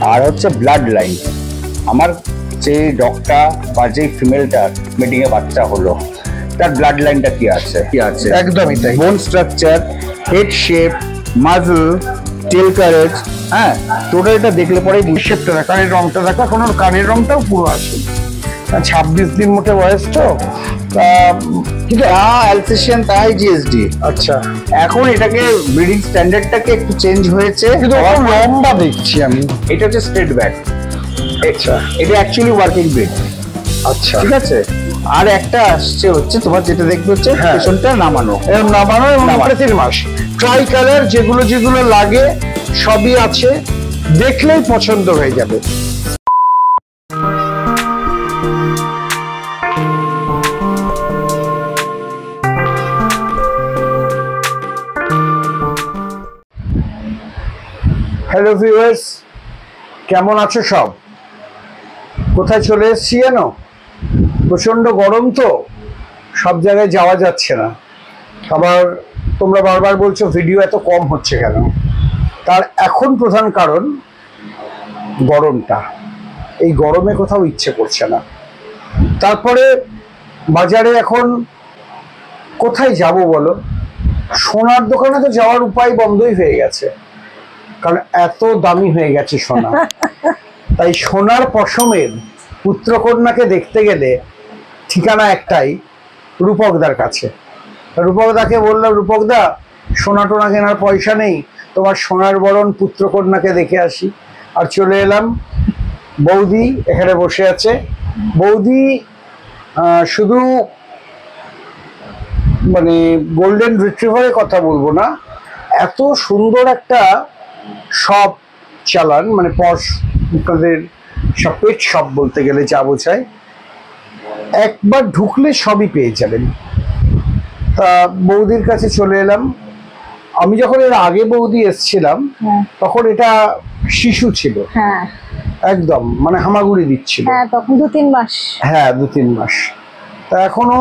আর হচ্ছে blood line, আমার যে ডগটা বা যে ফিমেলটার মিটিংয়ে বাচ্চা হলো তার ব্লাড লাইনটা কি আছে একদমই তাই। বোন স্ট্রাকচার, হেড শেপ, মাজল, টেল কারেজ, হ্যাঁ টোটাল এটা দেখলে পরেই শেপটা দেখা, কানের রংটা দেখা, কোনো কানের রংটাও পুরো আসে। 26 দিন মোটে বয়স তো, কিন্তু অ্যালসেশিয়ান তাই জিএসডি। আচ্ছা, এখন এটাকে ব্রিডিং স্ট্যান্ডার্ডটাকে একটু চেঞ্জ হয়েছে, কিন্তু লম্বা দেখছি আমি। এটা হচ্ছে স্ট্রেট ব্যাক। আচ্ছা, এটা অ্যাকচুয়ালি ওয়ার্কিং ব্রিড। আচ্ছা, ঠিক আছে। আর একটা আসছে হচ্ছে তোমার যেটা দেখবে হচ্ছে পেছনটা নামানো, নামানো এবং 3 মাস। ট্রাই কালার যেগুলো যেগুলো লাগে সবই আছে, দেখলেই পছন্দ হয়ে যাবে। হ্যালো ভিউয়ার্স, কেমন আছো সব? কোথায় চলে এসেছি জানো? প্রচন্ড গরম তো, সব জায়গায় যাওয়া যাচ্ছে না। আবার তোমরা বারবার বলছো ভিডিও এত কম হচ্ছে কেন। তার এখন প্রধান কারণ গরমটা। এই গরমে কোথাও ইচ্ছে করছে না। তারপরে বাজারে এখন কোথায় যাব বলো? সোনার দোকানে তো যাওয়ার উপায় বন্ধই হয়ে গেছে, কারণ এত দামি হয়ে গেছে সোনা। তাই সোনার পশমের পুত্রকন্যাকে দেখতে গেলে ঠিকানা একটাই, রূপকদার কাছে। রূপকদাকে বললাম, রূপকদা সোনা টোনা কেনার পয়সা নেই, তোমার সোনার বরণ পুত্রকন্যাকে দেখে আসি। আর চলে এলাম। বৌদি এখানে বসে আছে। বৌদি শুধু মানে গোল্ডেন রিট্রিভারের কথা বলবো না, এত সুন্দর একটা শপ চালান, মানে পশ তাদের সব পেট শপ বলতে গেলে যা বোঝায়। একবার ঢুকলে সবই পেয়ে যাবেন। তা বৌদির কাছে চলে এলাম। আমি যখন এর আগে বৌদি এসছিলাম তখন এটা শিশু ছিল, একদম মানে হামাগুড়ি দিচ্ছিল, তখন 2-3 মাস। হ্যাঁ 2-3 মাস। তা এখনো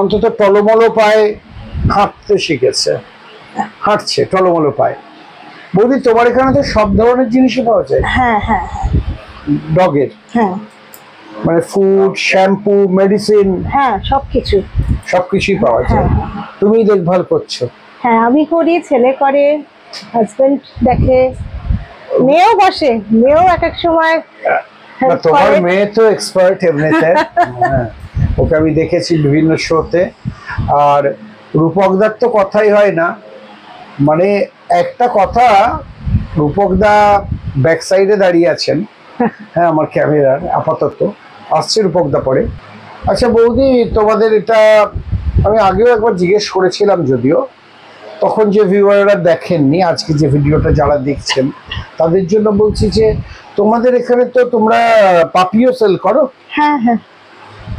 অন্তত টলমলো পায়ে হাঁটতে শিখেছে, হাঁটছে টলমলো পায়ে। বৌদি তোমার এখানে তো সব ধরনের জিনিসই পাওয়া যায়? হ্যাঁ হ্যাঁ ডগের, হ্যাঁ, মানে ফুড, শ্যাম্পু, মেডিসিন, হ্যাঁ সবকিছুই পাওয়া যায়। তুমি দেখভাল করছো? হ্যাঁ আমি করি, ছেলে করে, হাজবেন্ড দেখে, মেয়েও বসে, মেয়েও এক এক সময়। তোমার মেয়ে তো এক্সপার্ট এমনিতে। ওকে আমি দেখেছি বিভিন্ন শোতে। আর রূপকদার তো কথাই হয় না, মানে একটা কথা, রূপকদা ব্যাক সাইডে দাঁড়িয়ে আছেন, হ্যাঁ আমার ক্যামেরার, আপাতত আসছে রূপকদা পরে। আচ্ছা বৌদি, তোমাদের এটা আমি আগেও একবার জিজ্ঞেস করেছিলাম, যদিও তখন যে ভিউয়াররা দেখেননি, আজকে যে ভিডিওটা যারা দেখছেন তাদের জন্য বলছি যে তোমাদের এখানে তো তোমরা পাপিও সেল করো? হ্যাঁ হ্যাঁ।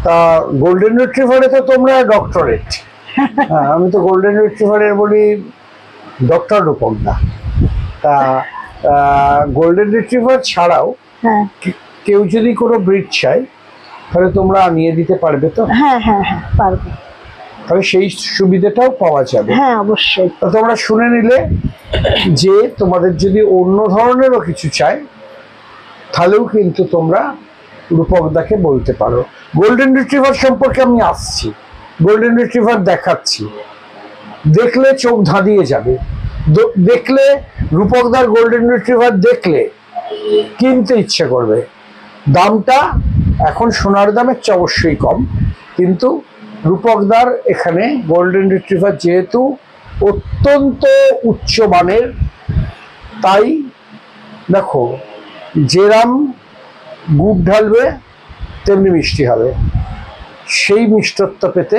তা গোল্ডেন রিট্রিভারে তো তোমরা ডক্টরেট। হ্যাঁ, আমি তো গোল্ডেন রিট্রিভারের বলি ডক্টর রূপকদা। তা গোল্ডেন রিট্রিভার ছাড়াও কেউ যদি কোনো ব্রিড চায় তাহলে তোমরা আনিয়ে দিতে পারবে তো? হ্যাঁ হ্যাঁ হ্যাঁ পারবো। তাহলে সেই সুবিধাটাও পাওয়া যাবে? হ্যাঁ অবশ্যই। তা তোমরা শুনে নিলে যে তোমাদের যদি অন্য ধরনেরও কিছু চাই তাহলেও কিন্তু তোমরা রূপকদাকে বলতে পারো। গোল্ডেন রিট্রিভার সম্পর্কে আমি আসছি, গোল্ডেন রিট্রিভার দেখাচ্ছি, দেখলে চোখ ধাঁধিয়ে যাবে। দেখলে রূপকদার গোল্ডেন রিট্রিভার দেখলে কিনতে ইচ্ছে করবে। দামটা এখন সোনার দামের চেয়ে অবশ্যই কম, কিন্তু রূপকদার এখানে গোল্ডেন রিট্রিভার যেহেতু অত্যন্ত উচ্চমানের, তাই দেখো যেরাম গুড় ঢালবে তেমনি মিষ্টি হবে, সেই মিষ্টত্ব পেতে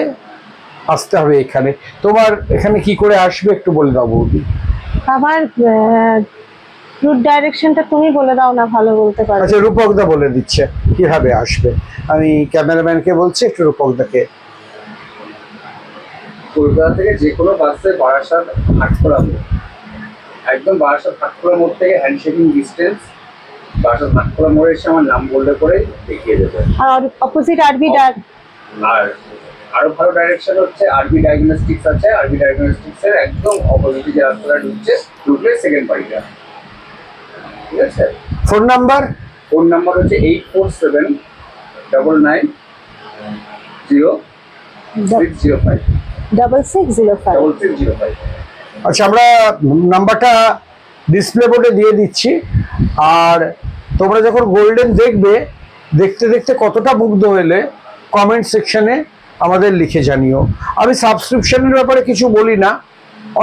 আসতে হবে এখানে। তোমার এখানে কি করে আসবে একটু বলে দাও বৌদি। আমার রুট ডাইরেকশনটা তুমি বলে দাও না, ভালো বলতে পারো। আচ্ছা রূপকদা বলে দিচ্ছে কিভাবে আসবে। আমি ক্যামেরাম্যানকে বলছি একটু রূপকদাকে। কলকাতা থেকে যে কোনো বাসে বারাসাত হাটখোলা মোড়, একদম বারাসাত হাটখোলা মোড় থেকে হ্যান্ডশেকিং ডিস্টেন্স, বারাসাত হাটখোলা মোড়ে এসে আমার নাম বললে করে দেখিয়ে দেবে। আর অপোজিট আরবি ডাক। আর আরো ভালো ডাইরেকশন হচ্ছে আরবি ডায়াগনস্টিক্স আছে, আরবি ডায়াগনস্টিক্স এর একদম অপোজিটে যে রাস্তাটা ঢুকলে সেকেন্ড বাড়িটা। ঠিক আছে। ফোন নাম্বার হচ্ছে 8479990605 6605। আচ্ছা, আমরা নাম্বারটা ডিসপ্লে বোর্ডে দিয়ে দিচ্ছি। আর তোমরা যখন গোল্ডেন দেখবে, দেখতে দেখতে কতটা মুগ্ধ হলে কমেন্ট সেকশনে আমাদের লিখে জানিও। আমি সাবস্ক্রিপশনের ব্যাপারে কিছু বলি না।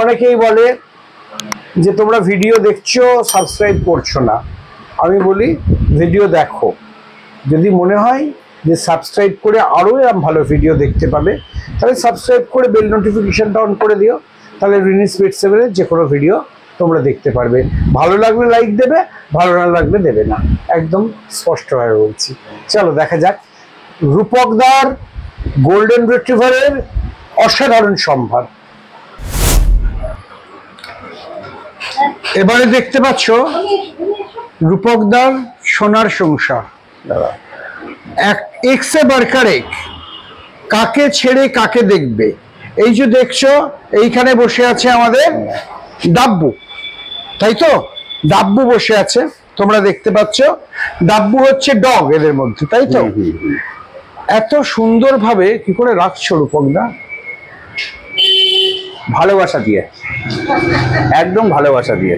অনেকেই বলে যে তোমরা ভিডিও দেখছো, সাবস্ক্রাইব করছো না। আমি বলি ভিডিও দেখো, যদি মনে হয় যে সাবস্ক্রাইব করে আরও এরকম ভালো ভিডিও দেখতে পাবে, তাহলে সাবস্ক্রাইব করে বেল নোটিফিকেশনটা অন করে দিও। তাহলে রিনি স্পিড 7-এর যে কোনো ভিডিও তোমরা দেখতে পারবে। ভালো লাগলে লাইক দেবে, ভালো না লাগলে দেবে না, একদম স্পষ্টভাবে বলছি। চলো দেখা যাক রূপকদার গোল্ডেন রিট্রিভারের অসাধারণ সম্ভার। এবারে দেখতে পাচ্ছ রূপকদার সোনার সংসার, এক্সে বারকার এক, কাকে ছেড়ে কাকে দেখবে। এই যে দেখছো, এইখানে বসে আছে আমাদের ডাব্বু, তাই তো? ডাব্বু বসে আছে, তোমরা দেখতে পাচ্ছ। ডাব্বু হচ্ছে ডগ এদের মধ্যে, তাই তো? এত সুন্দরভাবে কি করে রাখছো রূপকদা? ভালোবাসা দিয়ে, একদম ভালোবাসা দিয়ে।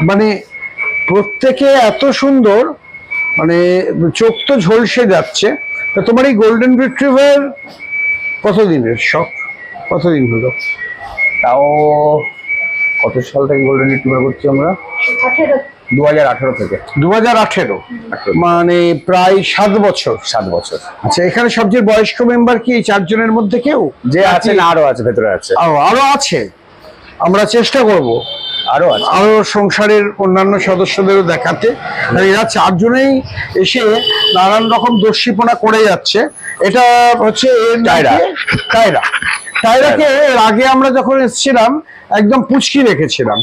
মানে প্রত্যেকে এত সুন্দর, মানে চোখ তো ঝলসে যাচ্ছে। তা তোমার এই গোল্ডেন রিট্রিভার কতদিনের শখ? কতদিন হলো? তাও কত সাল থেকে গোল্ডেন রিট্রিভার করছি আমরা? 2018 থেকে। 2018, মানে প্রায় 7 বছর। 7 বছর। আচ্ছা, এখানে সবচেয়ে বয়স্ক মেম্বার কি এই 4 জনের মধ্যে কেউ যে আছে? না, আরো আছে, ভেতরে আছে। আরো আছে। আমরা চেষ্টা করব আরো আছে, আরো সংসারের অন্যান্য সদস্যদেরও দেখাতে। আর এরা 4 জনেই এসে নানান রকম দস্যিপনা করে যাচ্ছে। এটা হচ্ছে টায়রাকে এর আগে আমরা যখন এসেছিলাম একদম পুচকি রেখেছিলাম।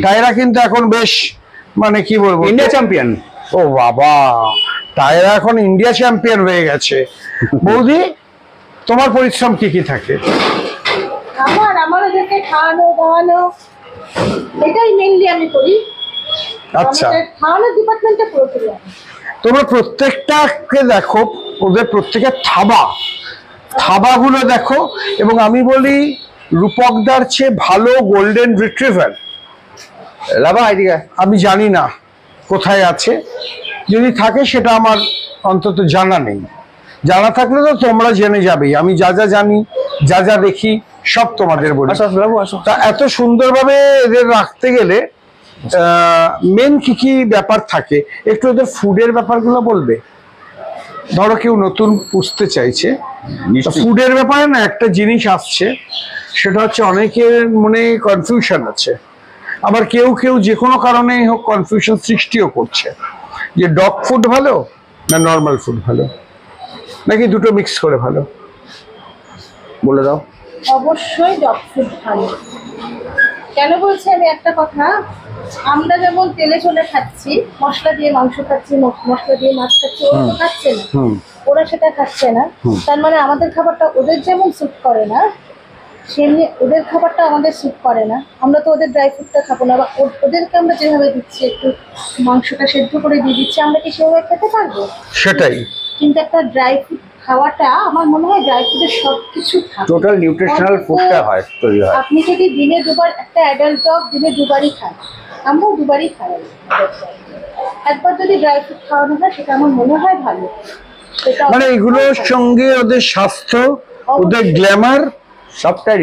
টায়রা কিন্তু এখন বেশ, মানে কি বলবো, ইন্ডিয়া চ্যাম্পিয়ন। ও বাবা, টায়রা এখন ইন্ডিয়া চ্যাম্পিয়ন হয়ে গেছে। বৌদি, তোমার পরিশ্রম কি কি থাকে? আমার ওদেরকে খাওয়ানো দাওয়ানো, এটাই মেইনলি আমি করি। আচ্ছা, খাওয়ানোর ডিপার্টমেন্টটা পুরোপুরি আমি। তোমরা প্রত্যেকটাকে দেখো, ওদের প্রত্যেকের থাবাগুলো দেখো। এবং আমি বলি রূপকদার চেয়ে ভালো গোল্ডেন রিট্রিভার লাভা আইডিয়া আমি জানি না কোথায় আছে। যদি থাকে সেটা আমার অন্তত জানা নেই। জানা থাকলে তো তোমরা জেনে যাবেই। আমি যা যা জানি, যা যা দেখি, সব তোমাদের বলি। তা এত সুন্দরভাবে এদের রাখতে গেলে মেন কি কি ব্যাপার থাকে, একটু ওদের ফুডের ব্যাপারগুলো বলবে? ধরো কেউ নতুন পুষতে চাইছে, ফুডের ব্যাপারে না একটা জিনিস আসছে, সেটা হচ্ছে অনেকের মনে কনফিউশন আছে। আবার কেউ কেউ যে কোনো কারণে হোক কনফিউশন সৃষ্টিও করছে যে ডগ ফুড ভালো না নর্মাল ফুড ভালো, নাকি দুটো মিক্স করে ভালো। বলে দাও। অবশ্যই ডগ ফুড ভালো। কেন বলছি আমি একটা কথা, আমরা যেমন তেলে চলে খাচ্ছি, মশলা দিয়ে মাংস খাচ্ছি, মশলা দিয়ে মাছ খাচ্ছি, ওরা তো খাচ্ছে না, ওরা সেটা খাচ্ছে না। তার মানে আমাদের খাবারটা ওদের যেমন স্যুট করে না, সেমনি ওদের খাবারটা আমাদের স্যুট করে না। আমরা তো ওদের ড্রাই ফ্রুটটা খাবো না, বা ওদেরকে আমরা যেভাবে দিচ্ছি, একটু মাংসটা সেদ্ধ করে দিয়ে দিচ্ছি, আমরা কি সেভাবে খেতে পারবো? সেটাই। কিন্তু একটা ড্রাই ফ্রুট খাওয়াটা, আমার মনে হয় ড্রাই ফ্রুটের সবকিছু থাকে, টোটাল নিউট্রিশনাল ফুডটা হয়, তৈরি হয়। আপনি যদি দিনে দুবার, একটা অ্যাডাল্ট ডগ দিনে দুবারই খান, আমরাও দুবারই খাই, একবার যদি ড্রাই ফ্রুট খাওয়ানো হয় সেটা আমার মনে হয় ভালো। মানে এগুলোর সঙ্গে ওদের স্বাস্থ্য, ওদের গ্ল্যামার সবটাই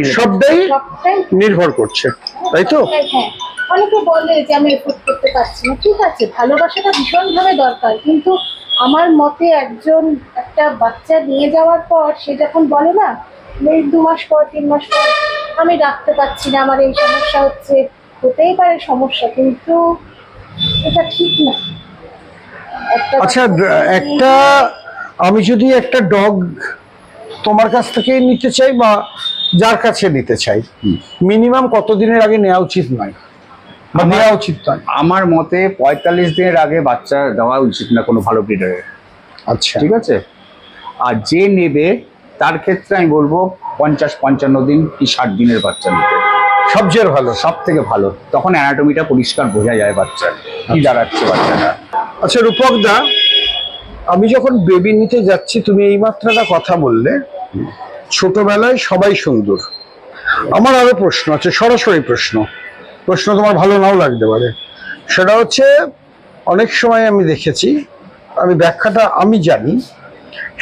নির্ভর করছে, তাই তো? হ্যাঁ, অনেকে বলে যে আমি এফোর্ড করতে পারছি না। ঠিক আছে, ভালোবাসাটা ভীষণভাবে দরকার, কিন্তু আমার মতে একটা বাচ্চা নিয়ে যাওয়ার পর সে যখন বলে না, এই 2 মাস পর 3 মাস পর আমি রাখতে পারছি না, আমার এই সমস্যা হচ্ছে, হতেই পারে সমস্যা, কিন্তু এটা ঠিক না। আচ্ছা, আমি যদি একটা ডগ তোমার কাছ থেকে নিতে চাই বা যার কাছে নিতে চাই, মিনিমাম কতদিনের আগে নেওয়া উচিত নয় বা নেওয়া উচিত নয়? আমার মতে 45 দিনের আগে বাচ্চা দেওয়া উচিত না কোনো ভালো ব্রিডারের। আচ্ছা, ঠিক আছে। আর যে নেবে তার ক্ষেত্রে আমি বলবো 50-55 দিন কি 60 দিনের বাচ্চা নিতে। সবচেয়ে ভালো। সব থেকে ভালো, তখন অ্যানাটমিটা পরিষ্কার বোঝা যায় বাচ্চার কি দাঁড়াচ্ছে বাচ্চাটা। আচ্ছা রূপক দা, আমি যখন বেবি নিতে যাচ্ছি, তুমি এই মাত্রাটা কথা বললে, ছোটবেলায় সবাই সুন্দর। আমার আরো প্রশ্ন আছে, সরাসরি প্রশ্ন তোমার ভালো নাও লাগতে পারে। সেটা হচ্ছে, অনেক সময় আমি দেখেছি, আমি ব্যাখ্যাটা আমি জানি,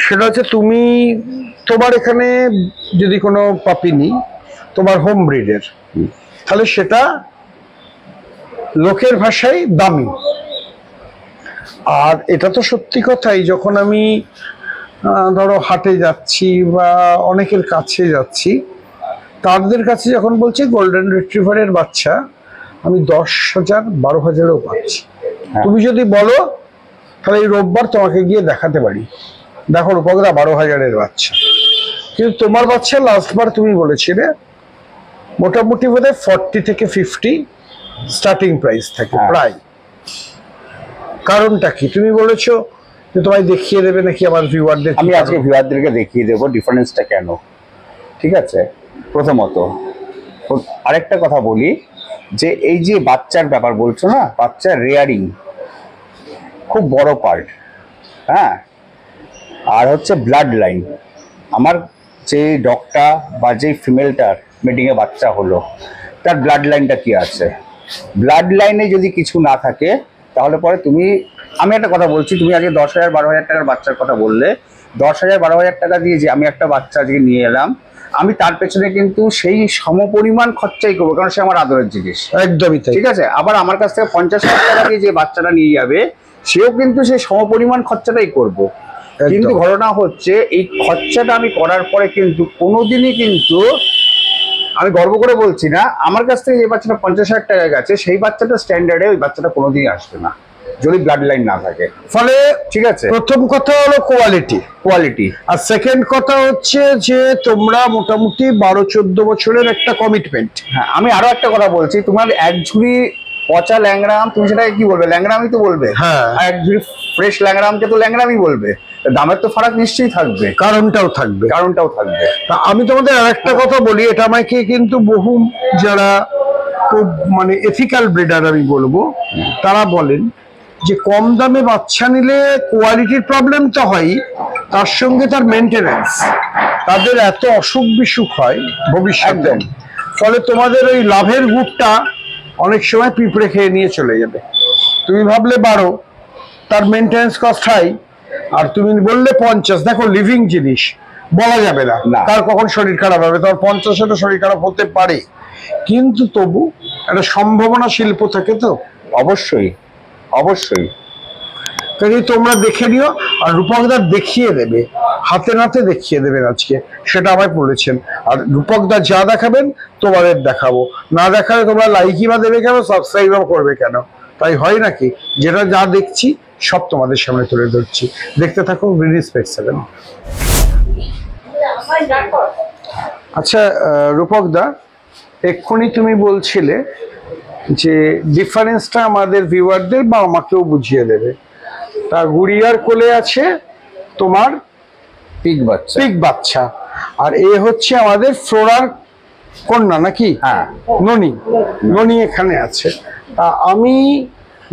সেটা হচ্ছে তুমি তোমার এখানে যদি কোনো পাপি নিই, তোমার হোম ব্রিডের, তাহলে সেটা লোকের ভাষায় দামি। আর এটা তো সত্যি কথাই, যখন আমি ধরো হাটে যাচ্ছি বা অনেকের কাছে যাচ্ছি, তাদের কাছে যখন বলছি গোল্ডেন রিট্রিভারের বাচ্চা আমি 10,000 12,000-ও পাচ্ছি। তুমি যদি বলো তাহলে এই রোববার তোমাকে গিয়ে দেখাতে পারি, দেখো রূপকদা 12,000-এর বাচ্চা। কিন্তু তোমার বাচ্চা লাস্টবার তুমি বলেছিলে মোটামুটি বোধহয় 40 থেকে 50 স্টার্টিং প্রাইস থাকে প্রায়। কারণটা কি? তুমি বলেছো যে তোমায় দেখিয়ে দেবে নাকি আমার ভিউয়ারদের। আমি আজকে ভিউয়ারদেরকে দেখিয়ে দেবো ডিফারেন্সটা কেন। ঠিক আছে, প্রথমত আরেকটা কথা বলি, যে এই যে বাচ্চার ব্যাপার বলছো না, বাচ্চার রেয়ারিং খুব বড় পার্ট। হ্যাঁ, আর হচ্ছে ব্লাড লাইন। আমার যে ডগটা বা যে ফিমেলটার মিটিংয়ে বাচ্চা হলো, তার ব্লাড লাইনটা কি আছে। ব্লাড লাইনে যদি কিছু না থাকে তাহলে পরে তুমি, আমি একটা কথা বলছি, তুমি আজকে 10,000 12,000 টাকার বাচ্চার কথা বললে, 10,000 12,000 টাকা দিয়ে যে আমি একটা বাচ্চা আজকে নিয়ে এলাম, আমি তার পেছনে কিন্তু সেই সমপরিমাণ খরচাই করবো, কারণ সে আমার আদরের জিনিস। একদমই তাই। ঠিক আছে, আবার আমার কাছ থেকে 50,000 টাকা দিয়ে যে বাচ্চাটা নিয়ে যাবে, সেও কিন্তু সেই সমপরিমাণ খরচাটাই করবো। কিন্তু ঘটনা হচ্ছে, এই খরচাটা আমি করার পরে কিন্তু কোনোদিনই কিন্তু, আমি গর্ব করে বলছি না, আমার কাছ থেকে যে বাচ্চাটা 50,000 টাকা গেছে, সেই বাচ্চাটা স্ট্যান্ডার্ডে ওই বাচ্চাটা কোনোদিনই আসবে না যদি ব্লাড লাইন না থাকে। ফলে ঠিক আছে, প্রথম কথা হলো কোয়ালিটি, আর সেকেন্ড কথা হচ্ছে যে তোমরা মোটামুটি 12-14 বছরের একটা কমিটমেন্ট। হ্যাঁ, আমি আরো একটা কথা বলছি, তোমার এক ঝুড়ি পচা ল্যাংরাম, তুমি সেটাকে কি বলবে? ল্যাংরামই তো বলবে। হ্যাঁ, আর এক ঝুড়ি ফ্রেশ ল্যাংরামকে তো ল্যাংরামই বলবে। দামের তো ফারাক নিশ্চয়ই থাকবে, কারণটাও থাকবে। তা আমি তোমাদের আরেকটা কথা বলি, এটা আমাকে কিন্তু বহু যারা খুব মানে এথিক্যাল ব্রিডার আমি বলবো, তারা বলেন যে কম দামে বাচ্চা নিলে কোয়ালিটির প্রবলেম তো হয়, তার সঙ্গে তার মেনটেনেন্স, তাদের এত অসুখ বিসুখ হয় ভবিষ্যতে, ফলে তোমাদের ওই লাভের গুড়টা অনেক সময় পিঁপড়ে খেয়ে নিয়ে চলে যাবে। তুমি ভাবলে 12, তার মেনটেনেন্স কস্ট হাই, আর তুমি বললে 50। দেখো লিভিং জিনিস, বলা যাবে না তার কখন শরীর খারাপ হবে, তার 50-এরও শরীর খারাপ হতে পারে, কিন্তু তবু একটা সম্ভাবনা শিল্প থাকে তো। অবশ্যই কাজে তোমরা দেখে নিও, আর রূপকদা দেখিয়ে দেবে, হাতে নাতে দেখিয়ে দেবেন আজকে, সেটা আমায় বলেছেন। আর রূপকদা যা দেখাবেন তোমাদের দেখাবো, না দেখালে তোমরা লাইকই বা দেবে কেন, সাবস্ক্রাইবও করবে কেন? তাই হয় নাকি? যেটা যা দেখছি সব তোমাদের সামনে তুলে ধরছি, দেখতে থাকো গ্রিন স্পেক্স 7। আচ্ছা রূপকদা, এক্ষুনি তুমি বলছিলে যে ডিফারেন্সটা আমাদের ভিউয়ারদের বা আমাকেও বুঝিয়ে দেবে। তা গুড়িয়ার কোলে আছে তোমার পিগ বাচ্চা, আর এ হচ্ছে আমাদের ফ্লোরার কন্যা নাকি? হ্যাঁ, ননি এখানে আছে। তা আমি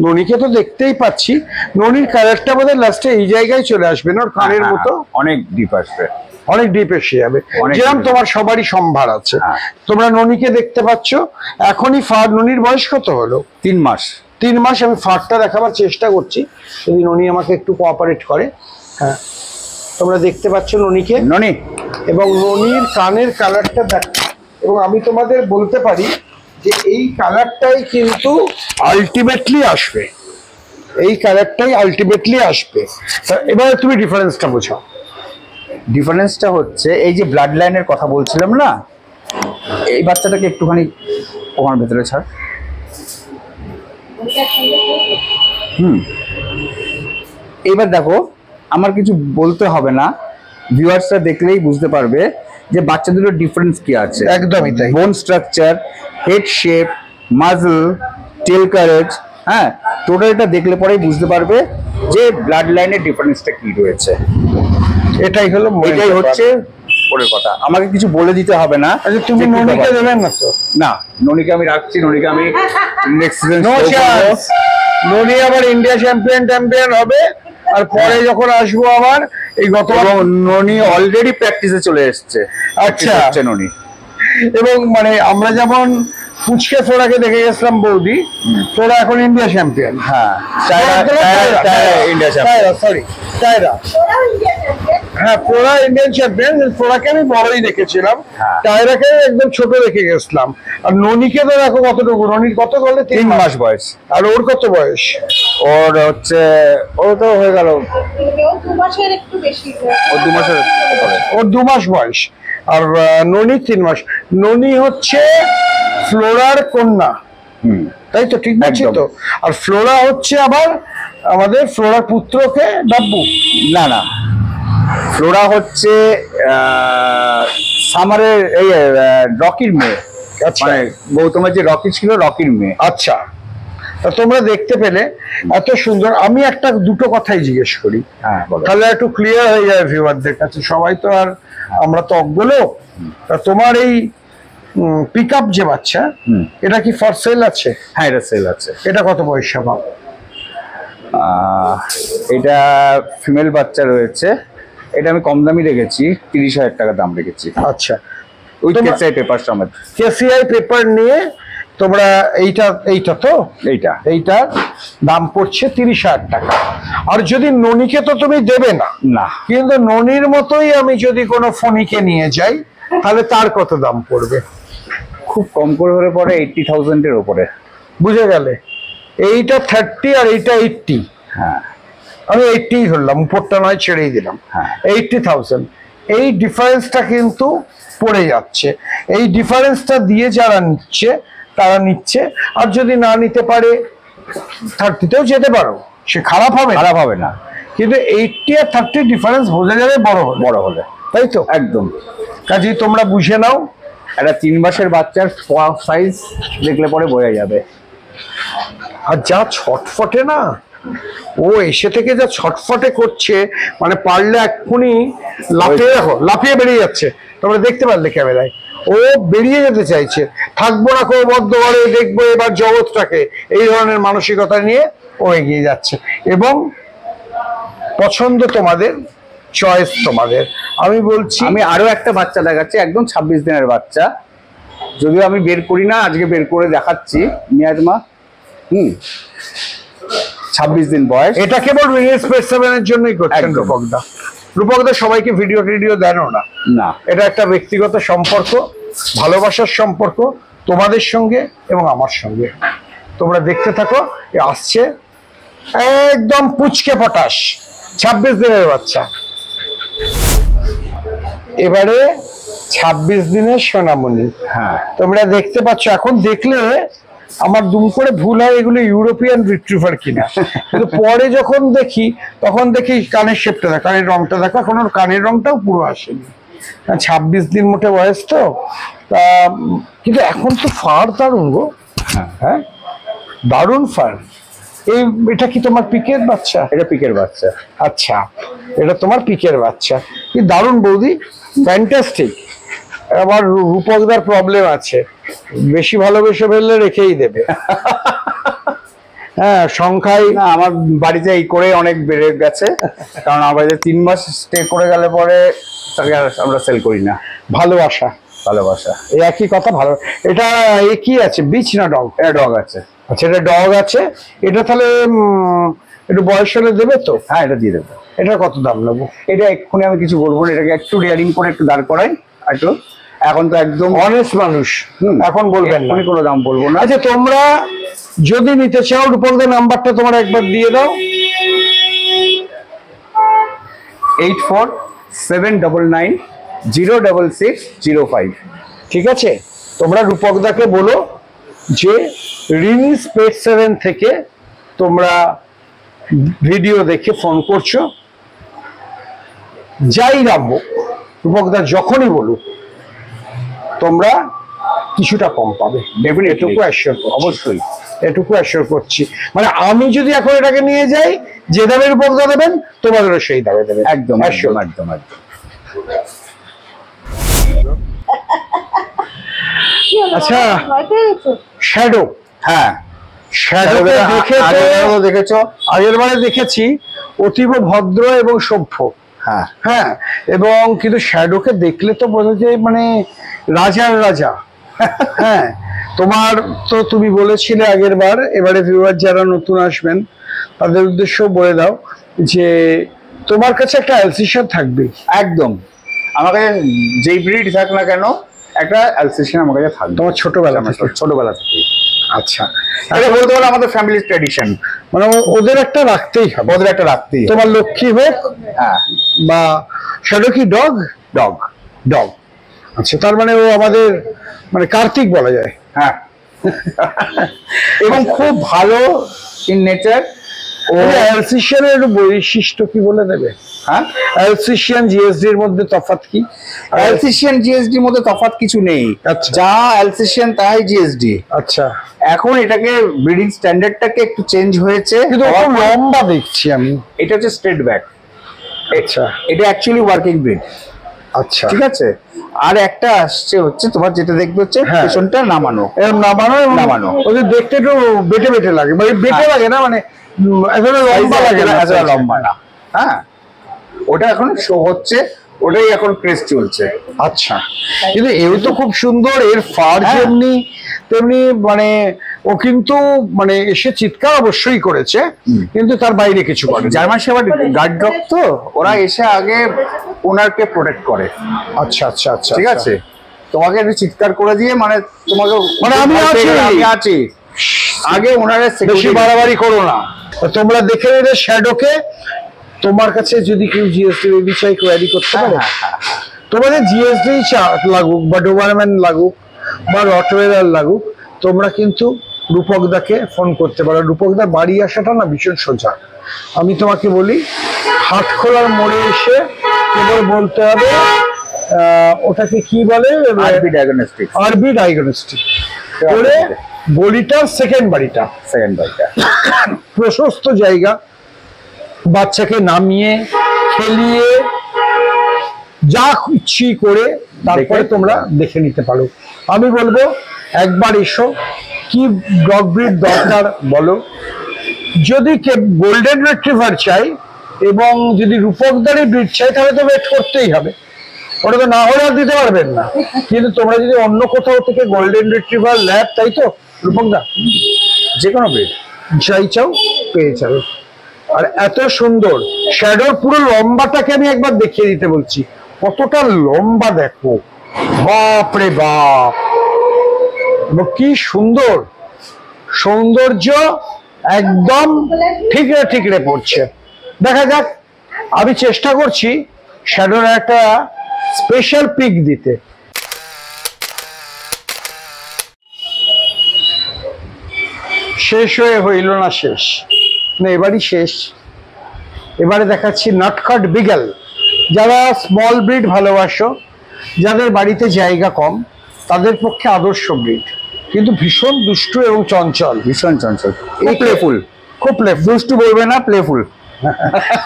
ননিকে তো দেখতেই পাচ্ছি, ননির কালারটা বোধহয় লাস্টে এই জায়গায় চলে আসবে না, ওর কানের মতো অনেক ডিপ আসবে, অনেক ডিপ এসে যাবে, যেরকম তোমার সবারই সম্ভার আছে। তোমরা ননিকে দেখতে পাচ্ছ, এখনই ফার। ননির বয়স কত হলো? 3 মাস। 3 মাস। আমি ফারটা দেখাবার চেষ্টা করছি, যদি ননি আমাকে একটু কোঅপারেট করে। হ্যাঁ, তোমরা দেখতে পাচ্ছ ননিকে, এবং ননির কানের কালারটা দেখো। এবং আমি তোমাদের বলতে পারি যে এই কালারটাই কিন্তু আলটিমেটলি আসবে, এবারে তুমি ডিফারেন্সটা বোঝাও। ডিফারেন্সটা হচ্ছে, এই যে ব্লাড লাইনের কথা বলছিলাম না, এই বাচ্চাটাকে একটুখানি ওখান ভেতরে ছাড়। এইবার দেখো, আমার কিছু বলতে হবে না, ভিউয়ার্সরা দেখলেই বুঝতে পারবে যে বাচ্চা দুটোর ডিফারেন্স কি আছে। একদমই তাই। বোন স্ট্রাকচার, হেড শেপ, মাজল, টেল কারেজ, হ্যাঁ, টোটালটা দেখলে পরেই বুঝতে পারবে যে ব্লাড লাইনের ডিফারেন্সটা কি রয়েছে। এটাই হচ্ছে পরের কথা, আমাকে কিছু বলে দিতে হবে না। আচ্ছা তুমি যে কি ননিকে ব্যাপার। দেবেন না তো? না, ননিকে আমি রাখছি, ননিকে আমি নেক্সট সিজন নো চান্স। ননি আবার ইন্ডিয়া চ্যাম্পিয়ন হবে, আর পরে যখন আসবো আবার এই গতবার এবং ননি অলরেডি প্র্যাকটিসে চলে এসেছে। আচ্ছা। হচ্ছে ননি। এবং মানে আমরা যেমন পুচকে ফোড়াকে দেখে গেছিলাম বৌদি, তোরা এখন ইন্ডিয়া চ্যাম্পিয়ন। হ্যাঁ, ইন্ডিয়া সরি টায়রা, ওরাও ইন্ডিয়া চ্যাম্পিয়ন। হ্যাঁ ফ্লোরা ইন্ডিয়ান চ্যাম্পিয়ন। ফ্লোরাকে আমি বড়ই দেখেছিলাম, হ্যাঁ। টায়রাকে একদম ছোট রেখে গেছিলাম। আর ননিকে তো দেখো কতটুকু, ননির কত বলে 3 মাস বয়স। আর ওর কত বয়স? ওর হচ্ছে, ও তো হয়ে গেল, কেউ 2 মাসের একটু বেশি। ও 2 মাসের উপরে। ওর 2 মাস বয়স, আর ননি 3 মাস। ননি হচ্ছে ফ্লোরার কন্যা, হুম, তাই তো? ঠিক বলছি একদম। তো? আর ফ্লোরা হচ্ছে আবার আমাদের ফ্লোরার পুত্রকে ডাব্বু। না না, ফ্লোরা হচ্ছে সামারের এই রকির মেয়ে। আচ্ছা মানে গৌতমের যে রকি ছিল, রকির মেয়ে। আচ্ছা, তা তোমরা দেখতে পেলে এত সুন্দর। আমি একটা দুটো কথাই জিজ্ঞেস করি, হ্যাঁ, বলো। তাহলে একটু ক্লিয়ার হয়ে যায় ভিউয়ারদের কাছে। সবাই তো আর আমরা তো অজ্ঞ লোক। তা তোমার এই পিক আপ যে বাচ্চা, হুম। এটা কি ফর সেল আছে? হ্যাঁ, এটা সেল আছে। এটা কত পয়সা পাও? এটা ফিমেল বাচ্চা রয়েছে, এটা আমি কম দামি রেখেছি, 30,000 টাকা দাম রেখেছি, আচ্ছা, উইথ তোমার- কেসআই পেপার সমেত। কেসিআই পেপার নিয়ে তোমরা এইটা তো এইটা এইটার দাম পড়ছে 30,000 টাকা। আর যদি ননিকে তো তুমি দেবে না, না, কিন্তু ননির মতোই আমি যদি কোনো ফণিকে নিয়ে যাই, তাহলে তার কত দাম পড়বে? খুব কম করে হলে পরে 80,000 এর উপরে। বুঝে গেলে? এইটা 30 আর এইটা 80। হ্যাঁ, আমি 80 ধরলাম, উপরটা নয় ছেড়েই দিলাম। হ্যাঁ। 80,000। এই ডিফারেন্সটা কিন্তু পড়ে যাচ্ছে। এই ডিফারেন্সটা দিয়ে যারা নিচ্ছে তারা নিচ্ছে। আর যদি না নিতে পারে 30তেও যেতে পারো, সে খারাপ হবে না। খারাপ হবে না, কিন্তু 80 আর 30 ডিফারেন্স বোঝা যাবে বড় হলে, বড় হলে। তাই তো? একদম। কাজেই তোমরা বুঝে নাও। একটা 3 মাসের বাচ্চার সাইজ দেখলে পরে বোঝা যাবে। আর যা ছটফটে না, ও এসে থেকে যা ছটফটে করছে, মানে পারলে এক্ষুনি লাফিয়ে, দেখো লাফিয়ে বেরিয়ে যাচ্ছে, তোমরা দেখতে পারলে ক্যামেরায়। ও বেরিয়ে যেতে চাইছে, থাকবো না কেউ বদ্ধ ঘরে, দেখবো এবার জগৎটাকে, এই ধরনের মানসিকতা নিয়ে ও এগিয়ে যাচ্ছে। এবং পছন্দ তোমাদের, চয়েস তোমাদের। আমি বলছি, আমি আরো একটা বাচ্চা দেখাচ্ছি, একদম 26 দিনের বাচ্চা, যদিও আমি বের করি না, আজকে বের করে দেখাচ্ছি। মিয়াজমা, 26 দিন বয়স। এটা কেবল রিলিজ স্পেস 7 এর জন্যই করছেন একদম। রূপকদা। রূপকদা সবাইকে ভিডিও দেনও না। না, এটা একটা ব্যক্তিগত সম্পর্ক, ভালোবাসার সম্পর্ক তোমাদের সঙ্গে এবং আমার সঙ্গে। তোমরা দেখতে থাকো, এ আসছে একদম পুচকে পটাশ 26 দিনের বাচ্চা। এবারে 26 দিনের সোনামণি। হ্যাঁ, তোমরা দেখতে পাচ্ছ। এখন দেখলে আমার দুম করে ভুল হয় এগুলো ইউরোপিয়ান রিট্রিভার কিনা, কিন্তু পরে যখন দেখি তখন দেখি কানের শেপটা দেখো, কানের রংটা দেখো, এখন ওর কানের রংটাও পুরো আসেনি। 26 দিন মোটে বয়স তো। তা কিন্তু এখন তো ফার দারুণ গো। হ্যাঁ, দারুণ ফার। এটা কি তোমার পিকের বাচ্চা? এটা পিকের বাচ্চা। আচ্ছা, এটা তোমার পিকের বাচ্চা। কি দারুণ বৌদি, ফ্যান্টাস্টিক। আবার রূপকদার প্রবলেম আছে, বেশি ভালোবেসে ফেললে রেখেই দেবে। হ্যাঁ, সংখ্যায় না, আমার বাড়িতে এই করে অনেক বেড়ে গেছে, কারণ আমার বাড়িতে 3 মাস স্টে করে গেলে পরে তাকে আর আমরা সেল করি না। ভালোবাসা, ভালোবাসা। এই একই কথা। ভালো, এটা এ কি আছে, বিচ না ডগ? এটা ডগ আছে। আচ্ছা, এটা ডগ আছে। এটা তাহলে একটু বয়স হলে দেবে তো? হ্যাঁ, এটা দিয়ে দেবো। এটা কত দাম নেবো? এটা এক্ষুনি আমি কিছু বলবো না, এটাকে একটু রেয়ারিং করে একটু দাঁড় করাই একটু। এখন তো একদম অনেস্ট মানুষ, এখন বলবেন না। আমি কোনো দাম বলবো না। আচ্ছা, তোমরা যদি নিতে চাও, রূপকদের নাম্বারটা তোমরা একবার দিয়ে দাও। 8479906605। ঠিক আছে, তোমরা রূপকদাকে বলো যে রিলিজ পেট 7 থেকে তোমরা ভিডিও দেখে ফোন করছো। যাই রাখবো, রূপকদা যখনই বলুক তোমরা কিছুটা কম পাবে। এটুকু অ্যাসিওর, অবশ্যই এটুকু অ্যাসিওর করছি। মানে আমি যদি এখন এটাকে নিয়ে যাই, যে দামে রূপকদা দেবেন তোমাদেরও সেই দামে দেবেন, একদম অ্যাসিওর। একদম একদম একদম। কি হলো আচ্ছা। বাবা? ভয় পেয়ে গেছো? শ্যাডো, হ্যাঁ শ্যাডো দেখে তো আগেরবারও দেখেছো। আগের বারে দেখেছি অতীব ভদ্র এবং সভ্য। হ্যাঁ হ্যাঁ, এবং কিন্তু শ্যাডোকে দেখলে তো বোঝা যায় মানে রাজার রাজা। হ্যাঁ, তোমার তো তুমি বলেছিলে আগের বার, এবারে ভিউয়ার যারা নতুন আসবেন তাদের উদ্দেশ্য বলে দাও যে তোমার কাছে একটা অ্যালসেশিয়ান থাকবে। একদম, আমার কাছে যেই ব্রিড থাক না কেন একটা অ্যালসেশিয়ান আমার কাছে থাকবে, তোমার ছোটবেলা থেকে? ছোটবেলা থেকে। আচ্ছা, এটা বলতে পারো আমাদের ফ্যামিলির ট্র্যাডিশন, মানে ওদের একটা রাখতেই হবে, ওদের একটা রাখতেই হবে। তোমার লক্ষ্মী হোক হ্যাঁ, বা শ্যাডো কি ডগ? ডগ। ডগ, আচ্ছা, তার মানে ও আমাদের মানে কার্তিক বলা যায়। হ্যাঁ এবং খুব ভালো ইন নেচার। ও অ্যালসেশিয়ানের বৈশিষ্ট্য কি বলে দেবে? হ্যাঁ, অ্যালসেশিয়ান জিএসডি এর মধ্যে তফাৎ কি? অ্যালসেশিয়ান জিএসডি মধ্যে তফাৎ কিছু নেই। আচ্ছা। যা অ্যালসেশিয়ান তাই জিএসডি। আচ্ছা, এখন এটাকে ব্রিডিং স্ট্যান্ডার্ডটাকে একটু চেঞ্জ হয়েছে, কিন্তু খুব লম্বা দেখছি আমি। এটা হচ্ছে স্ট্রেট ব্যাক। আচ্ছা এটা অ্যাকচুয়ালি ওয়ার্কিং ব্রিড, আচ্ছা, ঠিক আছে। আর একটা আসছে হচ্ছে তোমার যেটা দেখবে হচ্ছে হ্যাঁ। পেছনটা নামানো। এরকম নামানো এবং নামানো। ওদের দেখতে একটু বেটে বেটে লাগে, মানে বেটে হ্যাঁ। লাগে না, মানে এতটা লম্বা লাগে না, এতটা লম্বা না। হ্যাঁ, ওটা এখন শো হচ্ছে, ওটাই এখন ক্রেজ চলছে। আচ্ছা, কিন্তু এও তো খুব সুন্দর, এর ফার হ্যাঁ। যেমনি তেমনি, মানে ও কিন্তু মানে এসে চিৎকার অবশ্যই করেছে, কিন্তু তার বাইরে কিছু করে। জার্মান শেফার্ড গার্ড ডগ তো, ওরা এসে আগে ওনারকে প্রোটেক্ট করে। আচ্ছা আচ্ছা আচ্ছা, ঠিক আছে, তোমাকে একটু চিৎকার করে দিয়ে মানে তোমাকে মানে আমি আছি। আমি আছি, আগে ওনারা বেশি বাড়াবাড়ি করো না। তোমরা দেখে নিলে শ্যাডোকে, তোমার কাছে যদি কেউ জিএসডি বেবি চাই কোয়ারি করতে পারে। তোমাদের জিএসডি লাগুক বা ডোবারম্যান লাগুক বা রটওয়েলার লাগুক, তোমরা কিন্তু রূপকদাকে ফোন করতে পারো। রূপকদার বাড়ি আসাটা না ভীষণ সোজা। আমি তোমাকে বলি, হাটখোলার মোড়ে এসে কেবল বলতে হবে ওটাকে কি বলে, আরবি ডায়াগনস্টিক। আরবি ডায়াগনস্টিক করে গলিটার সেকেন্ড বাড়িটা, সেকেন্ড বাইটা প্রশস্ত জায়গা, বাচ্চাকে নামিয়ে খেলিয়ে যা ইচ্ছি করে তারপরে দেখে। তোমরা দেখে নিতে পারো। আমি বলবো একবার এসো, কি ডগ ব্রিড দরকার বলো। যদি গোল্ডেন রিট্রিভার চাই এবং যদি রূপকদারি ব্রিড চাই তাহলে তো ওয়েট করতেই হবে, ওটা তো না হলে আর দিতে পারবেন না। কিন্তু তোমরা যদি অন্য কোথাও থেকে গোল্ডেন রিট্রিভার ল্যাব, তাই তো রূপকদা, যে কোনো ব্রিড যাই চাও পেয়ে যাবে। আর এত সুন্দর শ্যাডোর পুরো লম্বাটাকে আমি একবার দেখিয়ে দিতে বলছি, কতটা লম্বা দেখো, বাপ রে বাপ, কি সুন্দর সৌন্দর্য, একদম ঠিকরে ঠিকরে পড়ছে। দেখা যাক, আমি চেষ্টা করছি শ্যাডোর একটা স্পেশাল পিক দিতে। শেষ হয়ে হইল না শেষ, না এবারই শেষ। এবারে দেখাচ্ছি নটকাট বিগল। যারা স্মল ব্রিড ভালোবাসো, যাদের বাড়িতে জায়গা কম, তাদের পক্ষে আদর্শ ব্রিড, কিন্তু ভীষণ দুষ্টু এবং চঞ্চল। ভীষণ চঞ্চল, এই প্লেফুল। খুব দুষ্টু বলবে না, প্লেফুল।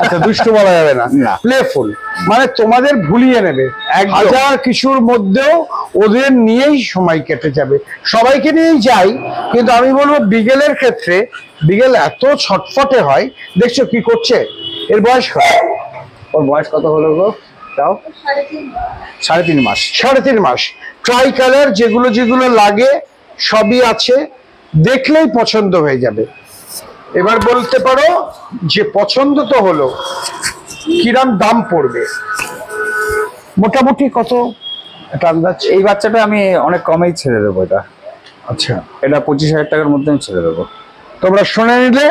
আচ্ছা, দুষ্টু বলা যাবে না, না। প্লেফুল মানে তোমাদের ভুলিয়ে নেবে। একদম। হাজার কিছুর মধ্যেও ওদের নিয়েই সময় কেটে যাবে। সবাইকে নিয়েই যাই, কিন্তু আমি বলবো বিগেলের ক্ষেত্রে, বিগেল এত ছটফটে হয়। দেখছো কি করছে, এর বয়স কত? ওর বয়স কত হলো গো তাও? 3.5 মাস। 3.5 মাস। ট্রাই কালার যেগুলো যেগুলো লাগে সবই আছে, দেখলেই পছন্দ হয়ে যাবে। এবার বলতে পারো যে পছন্দ তো হলো, কিরাম দাম পড়বে মোটামুটি কত একটা আন্দাজ? এই বাচ্চাটা আমি অনেক কমেই ছেড়ে দেবো। এটা আচ্ছা, এটা 25,000 টাকার মধ্যে আমি ছেড়ে দেবো। তোমরা শুনে নিলে।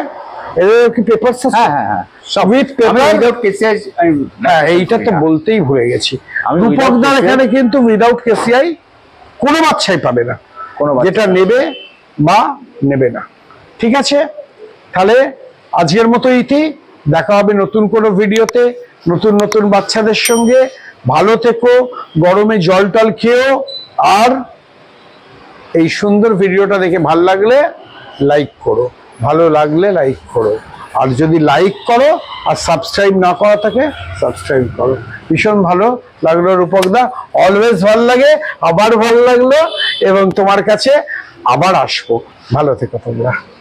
এর কি পেপার? হ্যাঁ হ্যাঁ হ্যাঁ, সব উইথ পেপার। উইদাউট কেসিআই। হ্যাঁ, এইটা তো বলতেই ভুলে গেছি। আমি রূপকদার without এখানে কিন্তু উইদাউট কেসিআই কোনো বাচ্চাই পাবে না, কোনো বাচ্চা যেটা নেবে বা নেবে না। ঠিক আছে, তাহলে আজকের মতো ইতি। দেখা হবে নতুন কোনো ভিডিওতে, নতুন নতুন বাচ্চাদের সঙ্গে। ভালো থেকো, গরমে জল টল খেও, আর এই সুন্দর ভিডিওটা দেখে ভালো লাগলে লাইক করো, ভালো লাগলে লাইক করো, আর যদি লাইক করো আর সাবস্ক্রাইব না করা থাকে সাবস্ক্রাইব করো। ভীষণ ভালো লাগলো রূপকদা, অলওয়েজ ভালো লাগে, আবার ভালো লাগলো। এবং তোমার কাছে আবার আসবো। ভালো থেকো তোমরা।